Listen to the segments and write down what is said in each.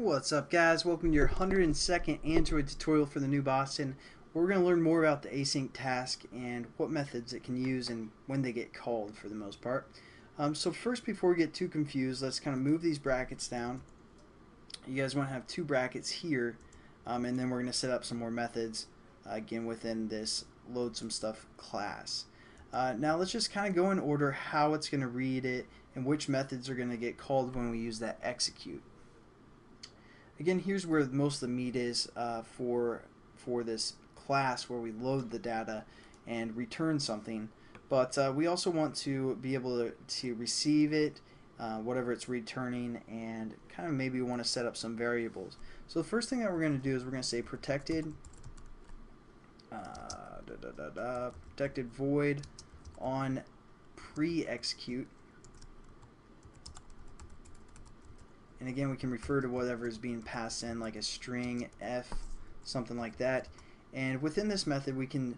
What's up, guys? Welcome to your 102nd Android tutorial for the new Boston. We're going to learn more about the async task and what methods it can use and when they get called for the most part. So first, before we get too confused, let's kind of move these brackets down. You guys want to have two brackets here, and then we're going to set up some more methods again within this load some stuff class. Now let's just kind of go in order how it's going to read it and which methods are going to get called when we use that execute. Again, here's where most of the meat is for this class, where we load the data and return something. But we also want to be able to receive it, whatever it's returning, and kind of maybe want to set up some variables. So the first thing that we're going to do is we're going to say protected protected void on pre-execute. And again, we can refer to whatever is being passed in, like a string, f, something like that. And within this method, we can,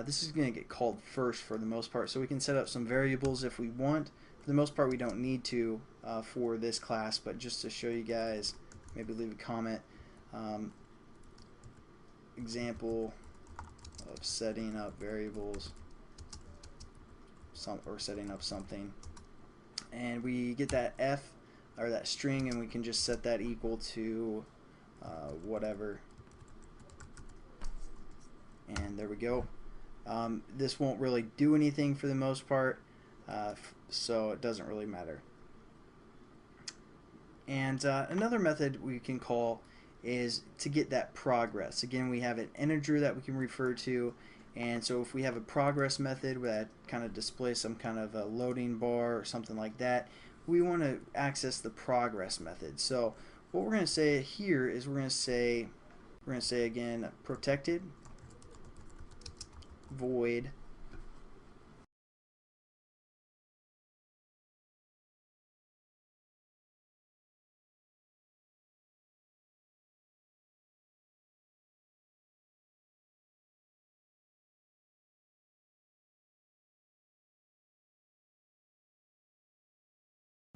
this is going to get called first for the most part, so we can set up some variables if we want. For the most part, we don't need to for this class, but just to show you guys, maybe leave a comment. Example of setting up variables, or setting up something. And we get that f, or that string, and we can just set that equal to whatever, and there we go. This won't really do anything for the most part, so it doesn't really matter. And another method we can call is to get that progress. Again, we have an integer that we can refer to, and so if we have a progress method that kind of displays some kind of a loading bar or something like that, we want to access the progress method. So what we're going to say here is we're going to say again protected void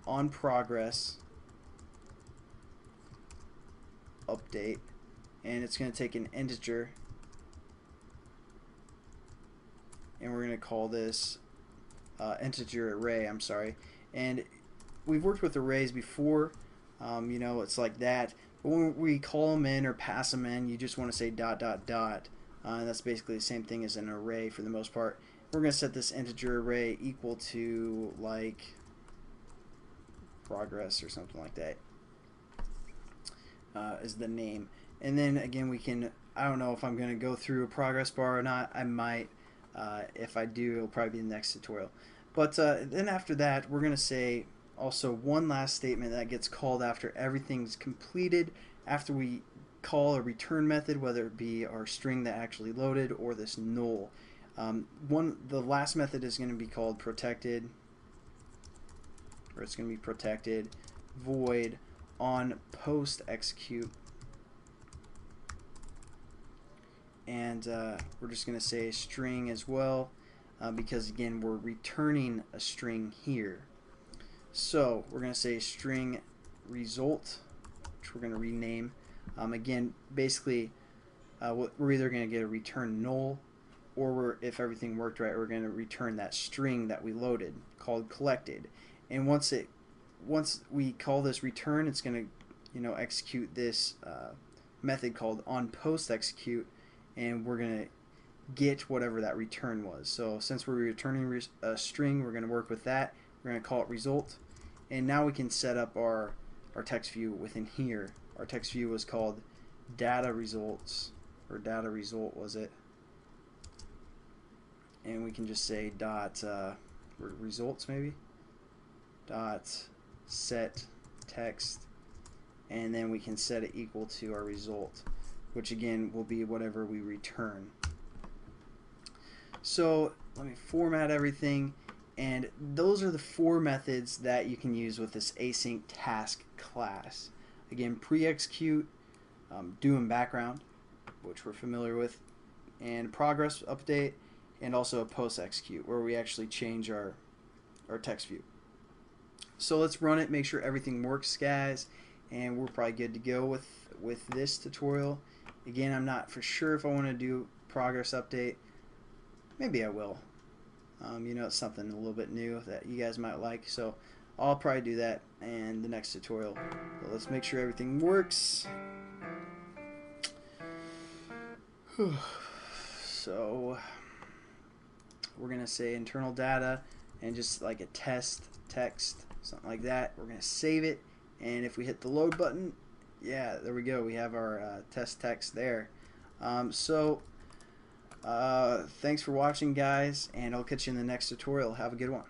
on progress update, and it's going to take an integer, and we're going to call this integer array. I'm sorry. And we've worked with arrays before, you know, it's like that, but when we call them in or pass them in, you just want to say dot dot dot, and that's basically the same thing as an array for the most part. We're going to set this integer array equal to like progress or something like that is the name. And then again, we can, I don't know if I'm going to go through a progress bar or not. I might. If I do, it'll probably be the next tutorial. But then after that, we're going to say also one last statement that gets called after everything's completed, after we call a return method, whether it be our string that actually loaded or this null. The last method is going to be called protected, or it's going to be protected void on post execute, and we're just going to say a string as well, because again we're returning a string here. So we're going to say string result, which we're going to rename. Again, basically we're either going to get a return null, or if everything worked right, we're going to return that string that we loaded called collected. And once we call this return, it's going to, you know, execute this method called on post execute, and we're going to get whatever that return was. So since we're returning a string, we're going to work with that. We're going to call it result, and now we can set up our text view within here. Our text view was called data results, or data result was it, and we can just say dot results maybe, dot set text, and then we can set it equal to our result, which again will be whatever we return. So let me format everything, and those are the four methods that you can use with this async task class. Again, pre-execute, do in background, which we're familiar with, and progress update, and also a post-execute where we actually change our text view. So let's run it, make sure everything works, guys, and we're probably good to go with this tutorial. Again, I'm not for sure if I want to do progress update. Maybe I will. You know, it's something a little bit new that you guys might like, so I'll probably do that in the next tutorial. So let's make sure everything works. So we're gonna say internal data and just like a test text, something like that. We're gonna save it, and if we hit the load button, yeah, there we go, we have our test text there. Thanks for watching, guys, and I'll catch you in the next tutorial. Have a good one.